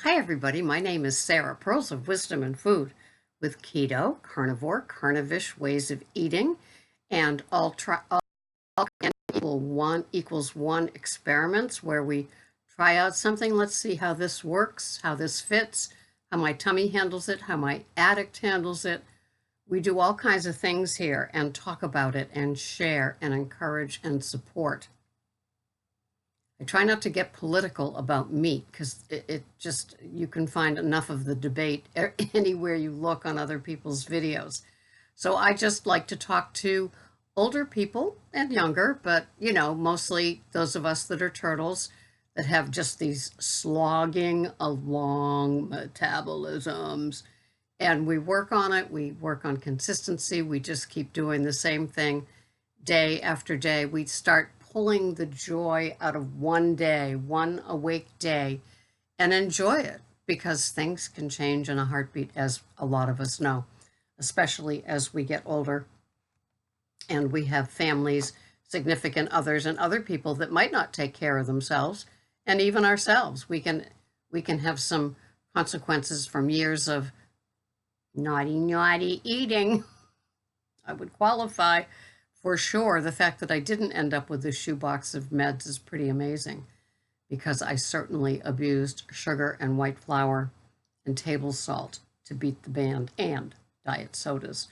Hi, everybody. My name is Sarah, Pearls of Wisdom and Food, with Keto, Carnivore, Carnivish ways of eating, and all equals one experiments where we try out something. Let's see how this works, how this fits, how my tummy handles it, how my addict handles it. We do all kinds of things here and talk about it and share and encourage and support. I try not to get political about meat because it just, you can find enough of the debate anywhere you look on other people's videos. So I just like to talk to older people and younger, but mostly those of us that are turtles that have just these slogging along metabolisms. And we work on it, we work on consistency, we just keep doing the same thing day after day. We start pulling the joy out of one day, one awake day, and enjoy it, because things can change in a heartbeat, as a lot of us know, especially as we get older and we have families, significant others, and other people that might not take care of themselves, and even ourselves. We can have some consequences from years of naughty eating. I would qualify. For sure, the fact that I didn't end up with a shoebox of meds is pretty amazing, because I certainly abused sugar and white flour and table salt to beat the band, and diet sodas.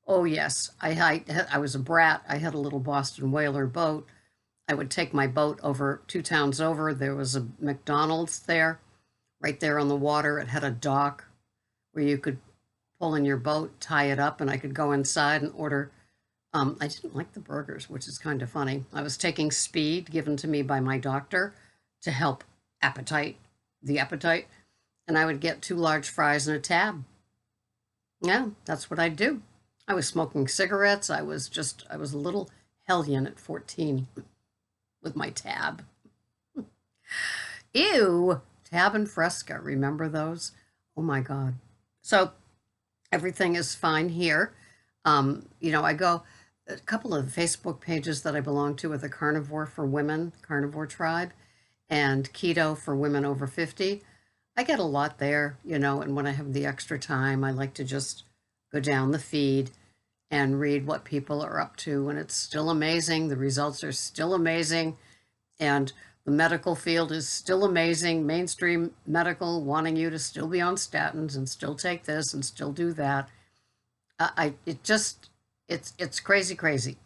Oh yes, I was a brat. I had a little Boston whaler boat. I would take my boat over 2 towns over. There was a McDonald's there, right there on the water. It had a dock where you could pull in your boat, tie it up, and I could go inside and order. I didn't like the burgers, which is kind of funny. I was taking speed given to me by my doctor to help the appetite, and I would get 2 large fries and a tab. Yeah, that's what I'd do. I was smoking cigarettes. I was a little hellion at 14 with my tab. Ew, tab and Fresca. Remember those? Oh my God. So everything is fine here. I go, a couple of Facebook pages that I belong to with the Carnivore for Women, Carnivore Tribe, and Keto for Women over 50. I get a lot there, and when I have the extra time, I like to just go down the feed and read what people are up to, and it's still amazing. The results are still amazing, and the medical field is still amazing. Mainstream medical wanting you to still be on statins and still take this and still do that. It's crazy.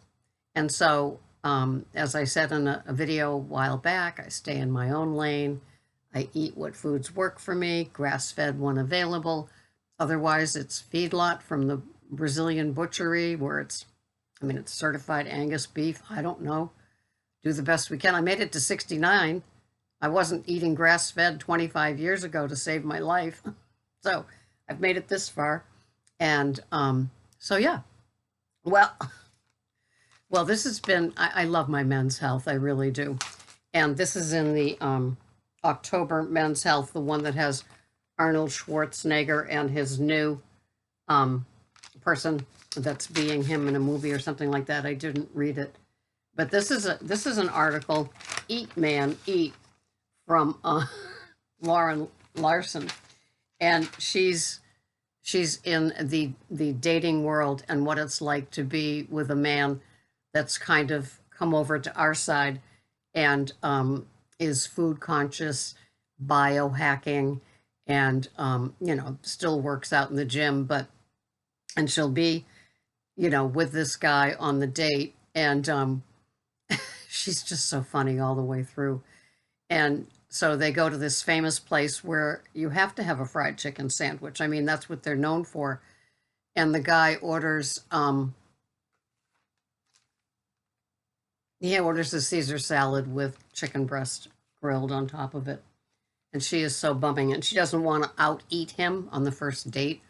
And so, as I said in a video a while back, I stay in my own lane. I eat what foods work for me, grass-fed when available. Otherwise, it's feedlot from the Brazilian butchery where it's certified Angus beef. I don't know. Do the best we can. I made it to 69. I wasn't eating grass-fed 25 years ago to save my life. So I've made it this far. And so, yeah. Well, this has been, I love my Men's Health. I really do. And this is in the October Men's Health, the one that has Arnold Schwarzenegger and his new person that's being him in a movie or something like that. I didn't read it. But this is an article, Eat Man Eat, from Lauren Larson. And she's in the dating world and what it's like to be with a man that's kind of come over to our side and is food conscious, biohacking, and still works out in the gym, and she'll be with this guy on the date, and she's just so funny all the way through. And so they go to this famous place where you have to have a fried chicken sandwich. That's what they're known for. And the guy orders, he orders a Caesar salad with chicken breast grilled on top of it. And she is so bumming, and she doesn't want to out-eat him on the first date.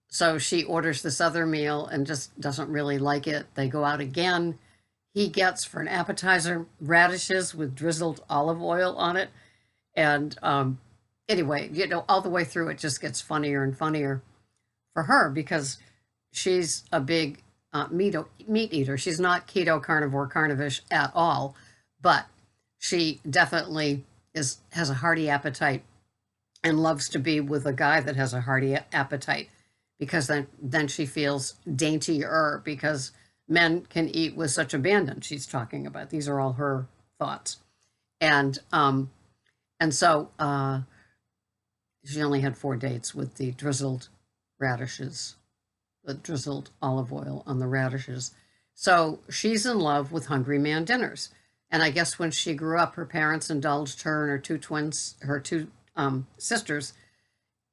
So she orders this other meal and just doesn't really like it. They go out again. He gets, for an appetizer, radishes with drizzled olive oil on it. And anyway, all the way through, it just gets funnier and funnier for her, because she's a big meat eater. She's not keto, carnivore, carnivish at all, but she definitely has a hearty appetite and loves to be with a guy that has a hearty appetite, because then she feels daintier, because men can eat with such abandon. She's talking about, these are all her thoughts. And so she only had 4 dates with the drizzled radishes, the drizzled olive oil on the radishes. So she's in love with Hungry Man dinners. And I guess when she grew up, her parents indulged her and her two sisters,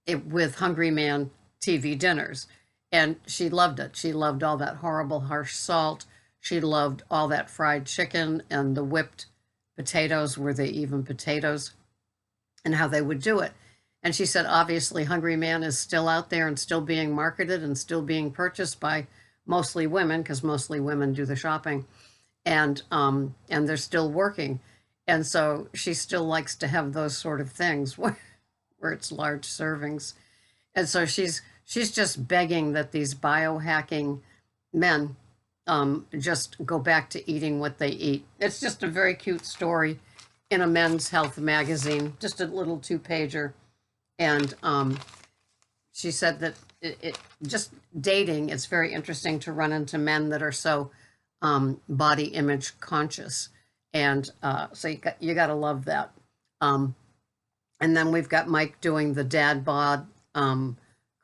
with Hungry Man TV dinners. And she loved it. She loved all that horrible, harsh salt. She loved all that fried chicken and the whipped potatoes, were they even potatoes, and how they would do it. And she said, obviously, Hungry Man is still out there and still being marketed and still being purchased by mostly women, because mostly women do the shopping, and they're still working. And so she still likes to have those sort of things where it's large servings. And so she's just begging that these biohacking men just go back to eating what they eat. It's just a very cute story in a men's health magazine, just a little 2-pager. And she said that it just dating, it's very interesting to run into men that are so body image conscious. And so you got to love that. And then we've got Mike doing the dad bod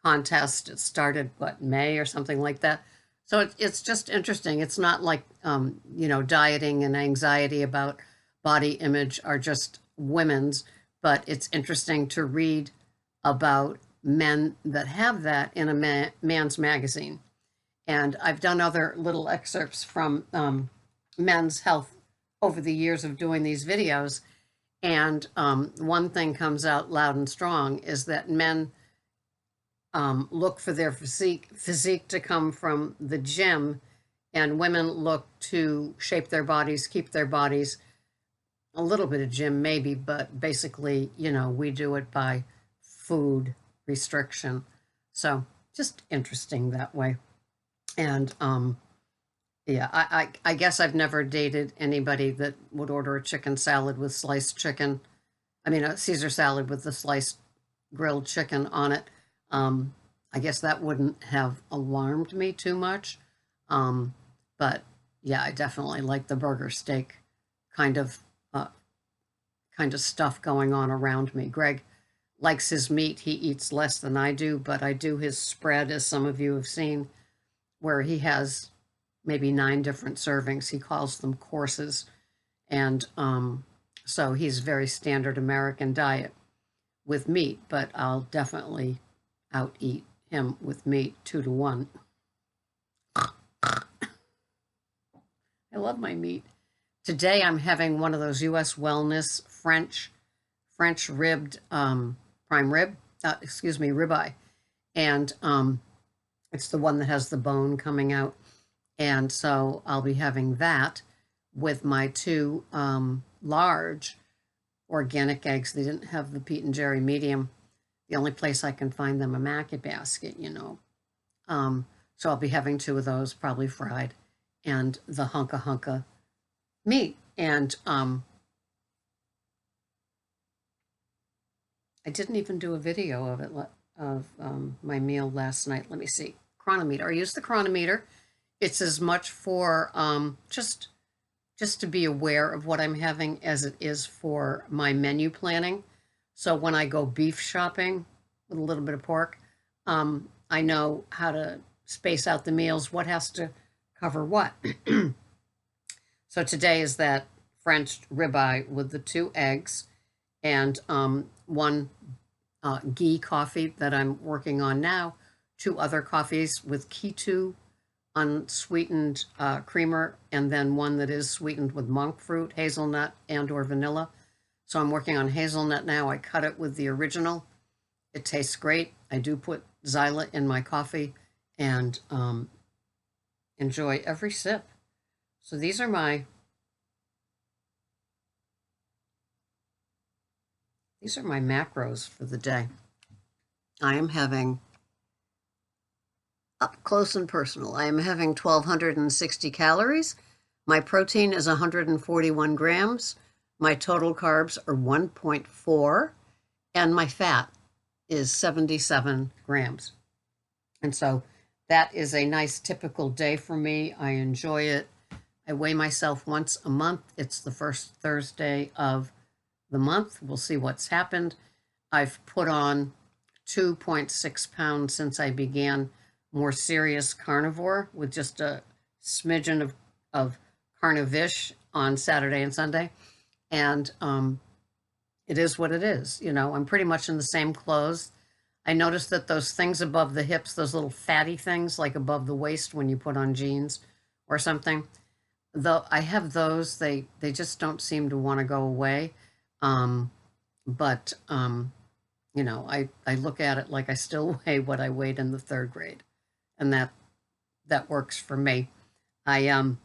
contest. It started, May or something like that. So it's just interesting. It's not like, dieting and anxiety about body image are just women's, but it's interesting to read about men that have that in a man's magazine. And I've done other little excerpts from Men's Health over the years of doing these videos. And one thing comes out loud and strong is that men look for their physique to come from the gym, and women look to shape their bodies, keep their bodies. A little bit of gym maybe, but basically, we do it by food restriction. So just interesting that way. And yeah, I guess I've never dated anybody that would order a chicken salad with sliced chicken. I mean, a Caesar salad with the sliced grilled chicken on it. I guess that wouldn't have alarmed me too much. But yeah, I definitely like the burger steak kind of stuff going on around me. Greg likes his meat. He eats less than I do, but I do his spread, as some of you have seen, where he has maybe 9 different servings. He calls them courses. And so he's very standard American diet with meat, but I'll definitely out-eat him with meat 2 to 1. I love my meat. Today I'm having one of those U.S. Wellness French ribbed prime rib, ribeye, and it's the one that has the bone coming out. And so I'll be having that with my 2 large organic eggs. They didn't have the Pete and Jerry medium. The only place I can find them, a Market Basket, So I'll be having 2 of those, probably fried, and the hunka meat. And I didn't even do a video of it, of my meal last night. Let me see. Chronometer. I use the chronometer. It's as much for just to be aware of what I'm having as it is for my menu planning. So when I go beef shopping with a little bit of pork, I know how to space out the meals, what has to cover what. So today is that French ribeye with the 2 eggs and 1 ghee coffee that I'm working on now, 2 other coffees with Keto unsweetened creamer, and then 1 that is sweetened with monk fruit, hazelnut, and or vanilla. So I'm working on hazelnut now. I cut it with the original. It tastes great. I do put xyla in my coffee and enjoy every sip. So these are my macros for the day. I am having, up close and personal, I am having 1,260 calories. My protein is 141 grams. My total carbs are 1.4, and my fat is 77 grams. And so that is a nice typical day for me. I enjoy it. I weigh myself once a month. It's the first Thursday of the month. We'll see what's happened. I've put on 2.6 pounds since I began more serious carnivore with just a smidgen of carnivish on Saturday and Sunday. And it is what it is. You know, I'm pretty much in the same clothes. I noticed that those things above the hips, those little fatty things like above the waist when you put on jeans or something, though I have those, they just don't seem to want to go away. But you know, I look at it like I still weigh what I weighed in the third grade, and that works for me. I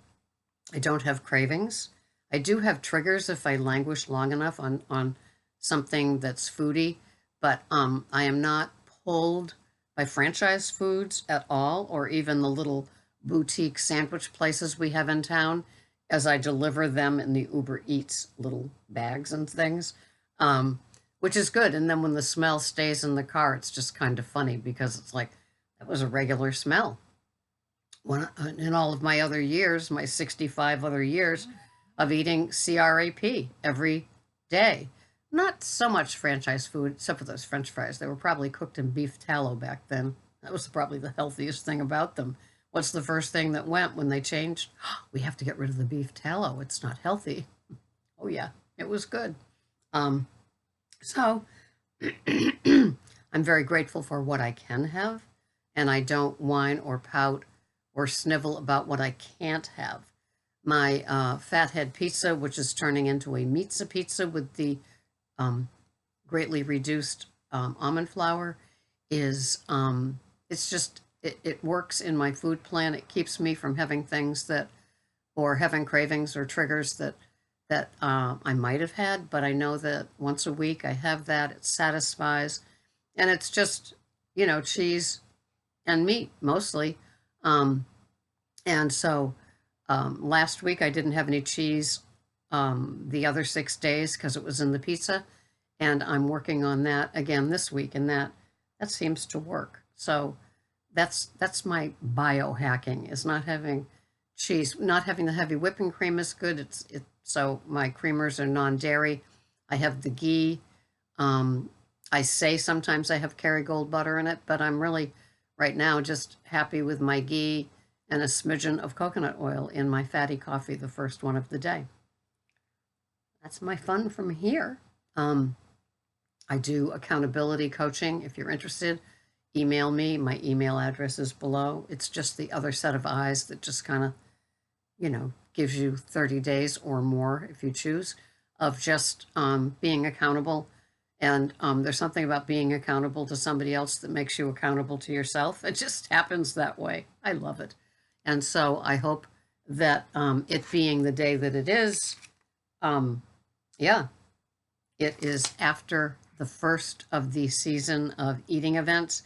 don't have cravings. I do have triggers if I languish long enough on something that's foodie, but I am not pulled by franchise foods at all, or even the little boutique sandwich places we have in town, as I deliver them in the Uber Eats little bags and things, which is good. And then when the smell stays in the car, it's just kind of funny because it's like, that was a regular smell. When in all of my other years, my 65 other years of eating CRAP every day. Not so much franchise food, except for those French fries. They were probably cooked in beef tallow back then. That was probably the healthiest thing about them. What's the first thing that went when they changed? We have to get rid of the beef tallow. It's not healthy. Oh yeah, it was good. So I'm very grateful for what I can have, and I don't whine or pout or snivel about what I can't have. My fathead pizza, which is turning into a pizza pizza with the greatly reduced almond flour, is it's just it works in my food plan. It keeps me from having things that, or having cravings or triggers that I might have had, but I know that once a week I have that. It satisfies, and it's just, you know, cheese and meat mostly. And so last week I didn't have any cheese the other 6 days because it was in the pizza, and I'm working on that again this week, and that seems to work. So that's my biohacking, is not having cheese, not having the heavy whipping cream is good. So my creamers are non-dairy. I have the ghee. I say sometimes I have Kerrygold butter in it, but I'm really right now just happy with my ghee and a smidgen of coconut oil in my fatty coffee, the first one of the day. That's my fun from here. I do accountability coaching. If you're interested, email me. My email address is below. It's just the other set of eyes that just kind of, you know, gives you 30 days or more, if you choose, of just being accountable. And there's something about being accountable to somebody else that makes you accountable to yourself. It just happens that way. I love it. And so I hope that it being the day that it is, yeah, it is after the first of the season of eating events,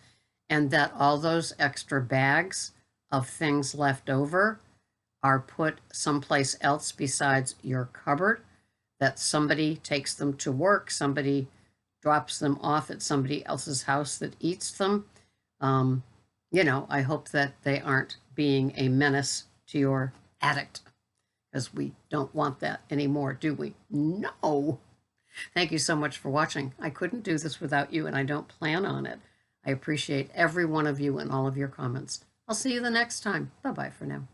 and that all those extra bags of things left over are put someplace else besides your cupboard, that somebody takes them to work, somebody drops them off at somebody else's house that eats them. You know, I hope that they aren't being a menace to your addict, because we don't want that anymore, do we? No. Thank you so much for watching. I couldn't do this without you, and I don't plan on it. I appreciate every one of you and all of your comments. I'll see you the next time. Bye-bye for now.